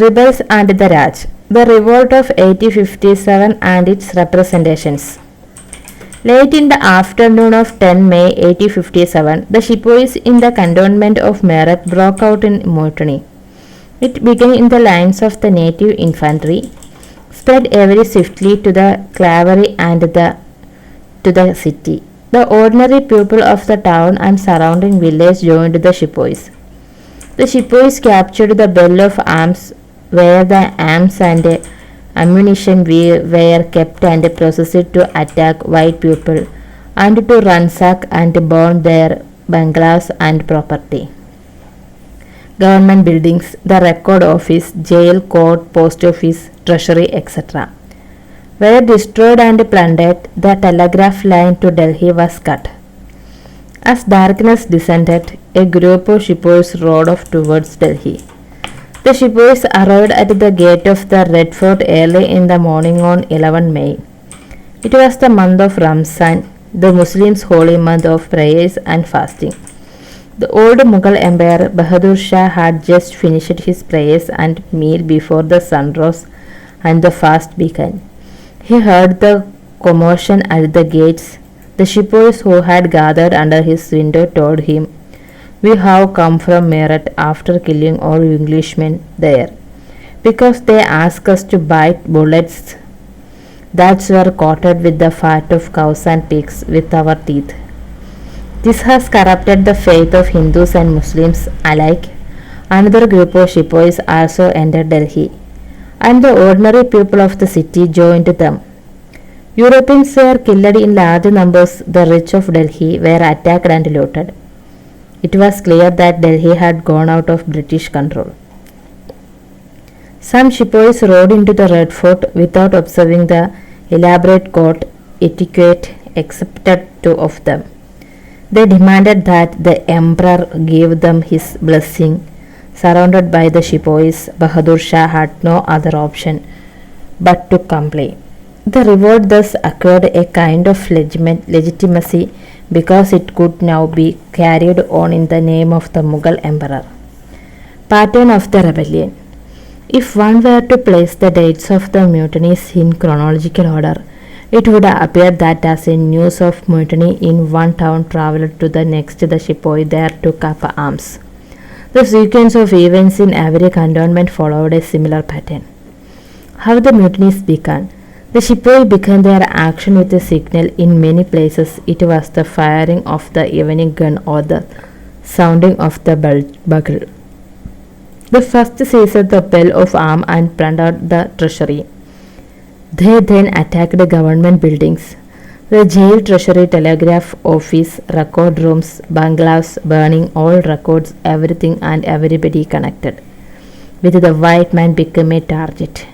Rebels and the Raj. The Revolt of 1857 and its representations. Late in the afternoon of 10 May 1857, the sepoys in the cantonment of Meerut broke out in mutiny. It began in the lines of the native infantry, spread very swiftly to the cavalry and to the city. The ordinary people of the town and surrounding village joined the sepoys. The sepoys captured the bell of arms where the arms and ammunition were kept and processed to attack white people and to ransack and burn their bungalows and property. Government buildings, the record office, jail, court, post office, treasury, etc. were destroyed and plundered. The telegraph line to Delhi was cut. As darkness descended, a group of sepoys rode off towards Delhi. The sepoys arrived at the gate of the Red Fort early in the morning on 11 May. It was the month of Ramzan, the Muslims' holy month of prayers and fasting. The old Mughal Emperor Bahadur Shah had just finished his prayers and meal before the sun rose and the fast began. He heard the commotion at the gates. The sepoys who had gathered under his window told him, "We have come from Meerut after killing all Englishmen there, because they asked us to bite bullets that were coated with the fat of cows and pigs with our teeth. This has corrupted the faith of Hindus and Moslems alike." Another group of sepoys also entered Delhi, and the ordinary people of the city joined them. Europeans were killed in large numbers. The rich of Delhi were attacked and looted. It was clear that Delhi had gone out of British control. Some sepoys rode into the Red Fort without observing the elaborate court etiquette excepted two of them. They demanded that the emperor give them his blessing. Surrounded by the sepoys, Bahadur Shah had no other option but to comply. The revolt thus acquired a kind of legitimacy because it could now be carried on in the name of the Mughal emperor. Pattern of the rebellion. If one were to place the dates of the mutinies in chronological order, it would appear that as a news of mutiny in one town travelled to the next, the sepoy there took up arms. The sequence of events in every cantonment followed a similar pattern. How the mutinies began. The sepoy began their action with a signal. In many places it was the firing of the evening gun or the sounding of the bugle. The first seized the bell of arms and plundered the treasury. They then attacked the government buildings, the jail, treasury, telegraph office, record rooms, bungalows, burning all records, everything and everybody connected with the white man became a target.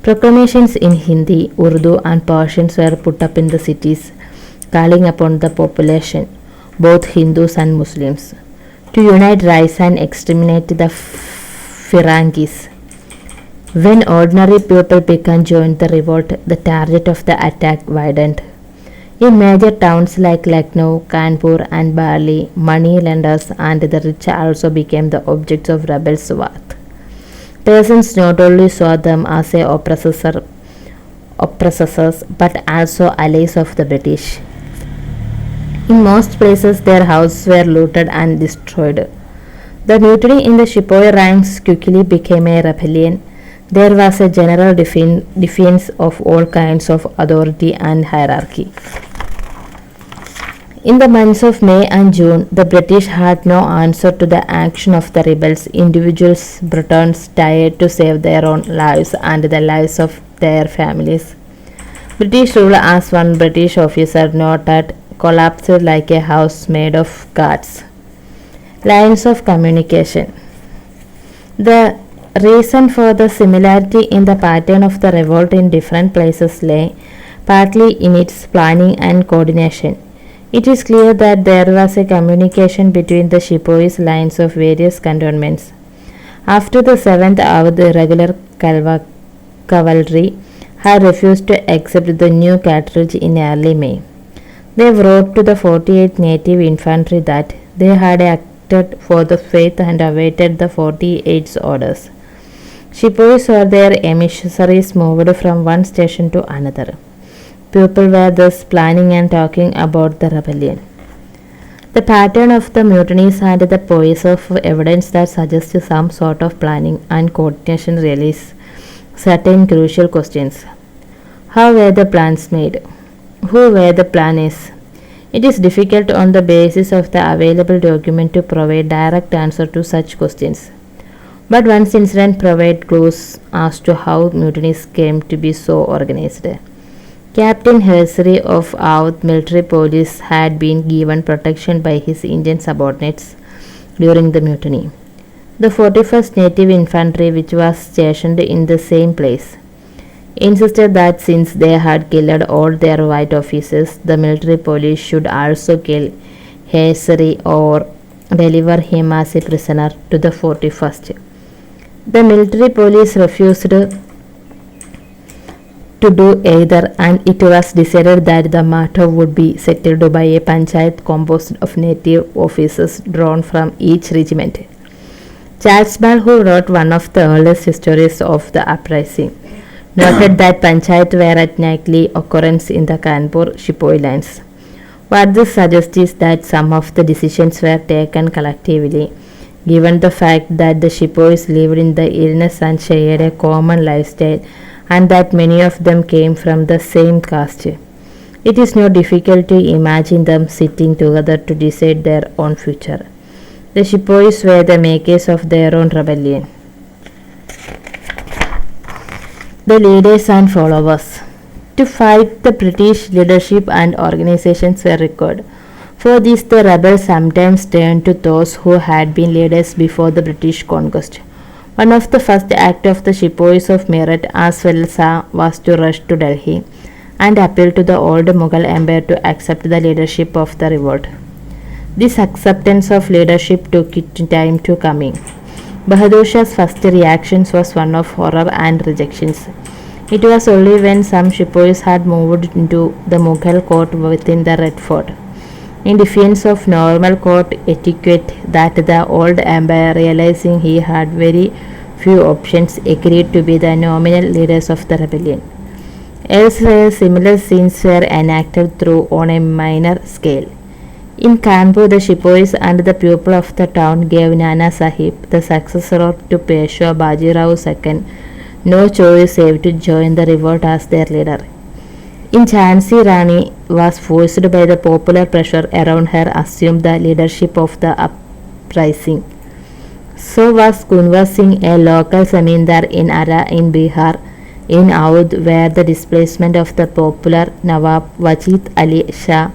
Proclamations in Hindi, Urdu and Persian were put up in the cities, calling upon the population, both Hindus and Muslims, to unite, rise and exterminate the Firangis. When ordinary people began join the revolt, the target of the attack widened. In major towns like Lucknow, Kanpur and Bali, money lenders and the rich also became the objects of rebels' wrath. Persons not only saw them as oppressors but also allies of the British. In most places their houses were looted and destroyed. The mutiny in the sepoy ranks quickly became a rebellion. There was a general defiance of all kinds of authority and hierarchy. In the months of May and June, the British had no answer to the action of the rebels. Individuals Britons tried to save their own lives and the lives of their families. British rule, as one British officer noted, collapsed like a house made of cards. Lines of communication. The reason for the similarity in the pattern of the revolt in different places lay partly in its planning and coordination. It is clear that there was a communication between the sepoys' lines of various cantonments. After the 7th hour, the regular cavalry had refused to accept the new cartridge in early May. They wrote to the 48th Native Infantry that they had acted for the faith and awaited the 48th's orders. Sepoys or their emissaries moved from one station to another. People were thus planning and talking about the rebellion. The pattern of the mutinies and the poise of evidence that suggests some sort of planning and coordination raises certain crucial questions. How were the plans made? Who were the planners? It is difficult on the basis of the available document to provide direct answer to such questions. But one incident provides clues as to how mutinies came to be so organized. Captain Hersey of Oudh military police had been given protection by his Indian subordinates during the mutiny. The 41st Native Infantry, which was stationed in the same place, insisted that since they had killed all their white officers, the military police should also kill Hersey or deliver him as a prisoner to the 41st. The military police refused to do either, and it was decided that the matter would be settled by a panchayat composed of native officers drawn from each regiment. Charles Ball, who wrote one of the earliest histories of the uprising, noted that panchayat were at nightly occurrence in the Kanpur Sepoy lines. What this suggests is that some of the decisions were taken collectively, given the fact that the Sepoys lived in the illness and shared a common lifestyle, and that many of them came from the same caste. It is not difficult to imagine them sitting together to decide their own future. The Sepoys were the makers of their own rebellion. The leaders and followers. To fight the British leadership and organizations were required. For this, the rebels sometimes turned to those who had been leaders before the British conquest. One of the first acts of the Sepoys of Meerut as well as was to rush to Delhi and appeal to the old Mughal Empire to accept the leadership of the revolt. This acceptance of leadership took time to come in. Bahadur Shah's first reaction was one of horror and rejections. It was only when some Sepoys had moved into the Mughal court within the Red Fort, in defiance of normal court etiquette, that the old empire, realizing he had very few options, agreed to be the nominal leaders of the rebellion. Elsewhere, similar scenes were enacted through on a minor scale. In Kanpur, the Sepoys and the people of the town gave Nana Sahib, the successor to Peshwa Bajirao II, no choice save to join the revolt as their leader. In Jhansi, Rani was forced by the popular pressure around her assume the leadership of the uprising. So was Kunwar Singh, a local zamindar in Ara in Bihar, in Oudh, where the displacement of the popular Nawab Wajid Ali Shah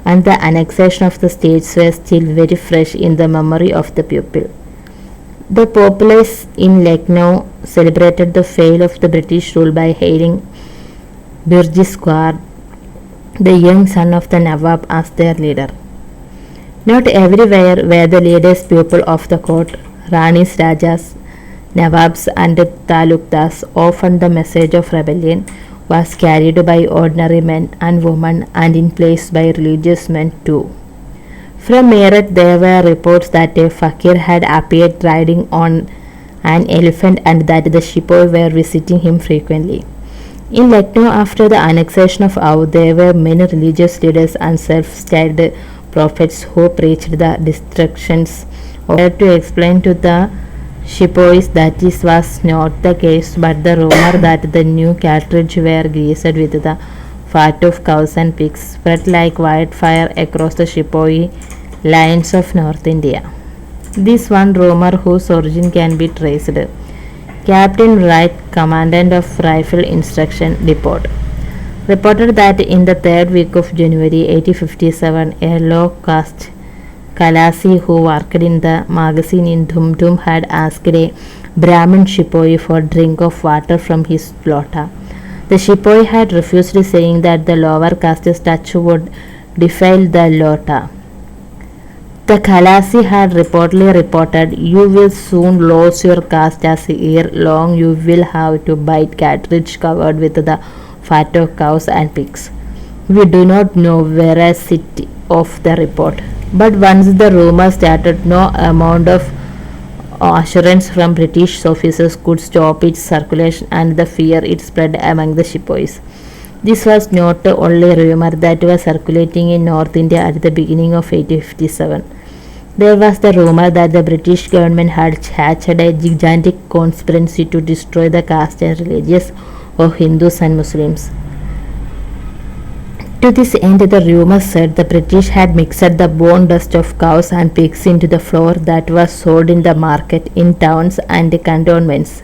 and the annexation of the states were still very fresh in the memory of the people. The populace in Lucknow celebrated the fail of the British rule by hailing Birji Squad, the young son of the Nawab, as their leader. Not everywhere were the leaders people of the court, Ranis, Rajas, Nawabs and Talukdars. Often the message of rebellion was carried by ordinary men and women and in place by religious men too. From Meerut there were reports that a fakir had appeared riding on an elephant and that the Sepoy were visiting him frequently. In Lucknow, after the annexation of Oudh, there were many religious leaders and self-styled prophets who preached the destructions of to explain to the Sepoys that this was not the case, but the rumor that the new cartridge were greased with the fat of cows and pigs spread like wildfire across the Sepoy lines of North India. This one rumor, whose origin can be traced, Captain Wright, commandant of Rifle Instruction Depot, reported that in the third week of January 1857, a low-caste Kalasi who worked in the magazine in Dhum had asked a Brahmin Sepoy for a drink of water from his lota. The Sepoy had refused, saying that the lower caste's touch would defile the lota. The Khalasi had reportedly reported, "You will soon lose your caste as ere long you will have to bite cartridge covered with the fat of cows and pigs." We do not know veracity of the report, but once the rumor started, no amount of assurance from British officers could stop its circulation and the fear it spread among the sepoys. This was not the only rumor that was circulating in North India at the beginning of 1857. There was the rumor that the British government had hatched a gigantic conspiracy to destroy the caste and religions of Hindus and Muslims. To this end, the rumor said the British had mixed the bone dust of cows and pigs into the flour that was sold in the market in towns and cantonments.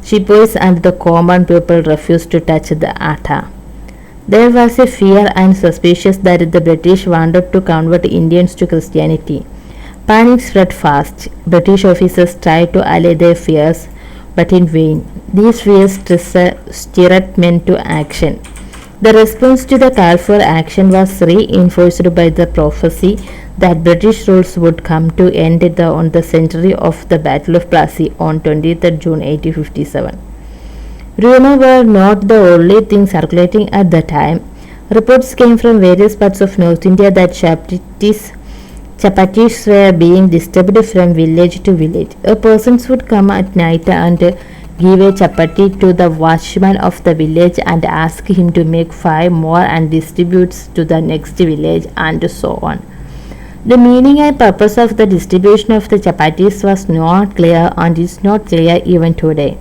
Sepoys and the common people refused to touch the atta. There was a fear and suspicion that the British wanted to convert Indians to Christianity. Panic spread fast. British officers tried to allay their fears, but in vain. These fears stirred men to action. The response to the call for action was reinforced by the prophecy that British rule would come to end on the century of the Battle of Plassey on 20th June 1857. Rumors were not the only thing circulating at the time. Reports came from various parts of North India that chapatis were being distributed from village to village. A person would come at night and give a chapati to the watchman of the village and ask him to make 5 more and distribute to the next village, and so on. The meaning and purpose of the distribution of the chapatis was not clear and is not clear even today.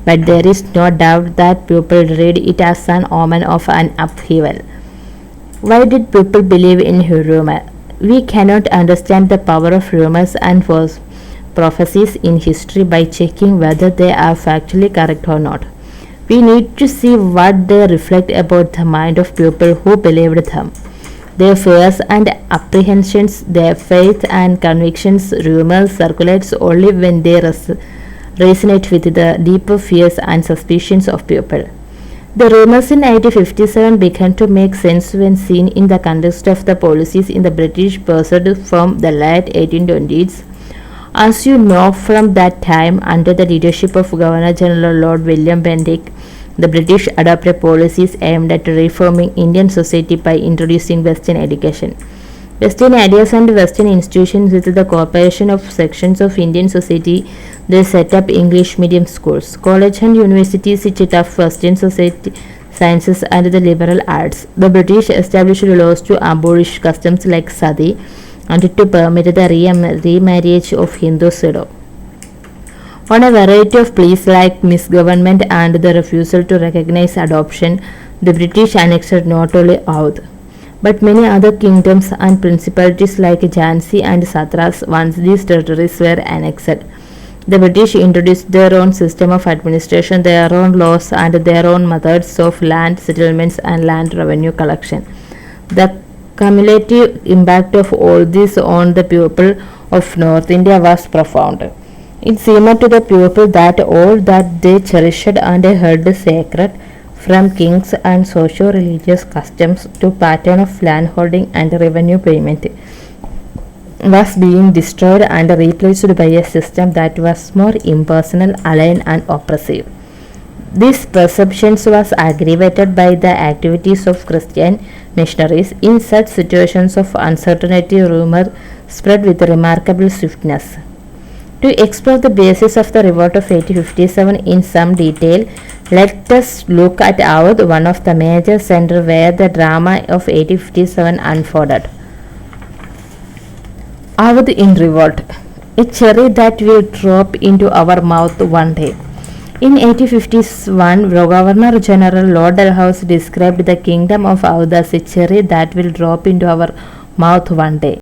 But there is no doubt that people read it as an omen of an upheaval. Why did people believe in rumor? We cannot understand the power of rumors and prophecies in history by checking whether they are factually correct or not. We need to see what they reflect about the mind of people who believed them. Their fears and apprehensions, their faith and convictions. Rumors circulate only when they resonate with the deeper fears and suspicions of people. The rumors in 1857 began to make sense when seen in the context of the policies in the British pursued from the late 1820s. As you know, from that time, under the leadership of Governor General Lord William Bentinck, the British adopted policies aimed at reforming Indian society by introducing Western education. Western ideas and Western institutions with the cooperation of sections of Indian society, they set up English medium schools, college and universities which taught Western society, sciences and the liberal arts. The British established laws to abolish customs like sati and to permit the remarriage of Hindus. On a variety of pleas like misgovernment and the refusal to recognize adoption, the British annexed not only Oudh, but many other kingdoms and principalities like Jhansi and Satras. Once these territories were annexed, the British introduced their own system of administration, their own laws and their own methods of land settlements and land revenue collection. The cumulative impact of all this on the people of North India was profound. It seemed to the people that all that they cherished and held sacred, from kings and socio-religious customs to pattern of landholding and revenue payment, was being destroyed and replaced by a system that was more impersonal, alien and oppressive. This perception was aggravated by the activities of Christian missionaries. In such situations of uncertainty, rumor spread with remarkable swiftness. To explore the basis of the revolt of 1857 in some detail, let us look at Oudh, one of the major centers where the drama of 1857 unfolded. Oudh in revolt, a cherry that will drop into our mouth one day. In 1851, Governor General Lord Dalhousie described the kingdom of Oudh as a cherry that will drop into our mouth one day.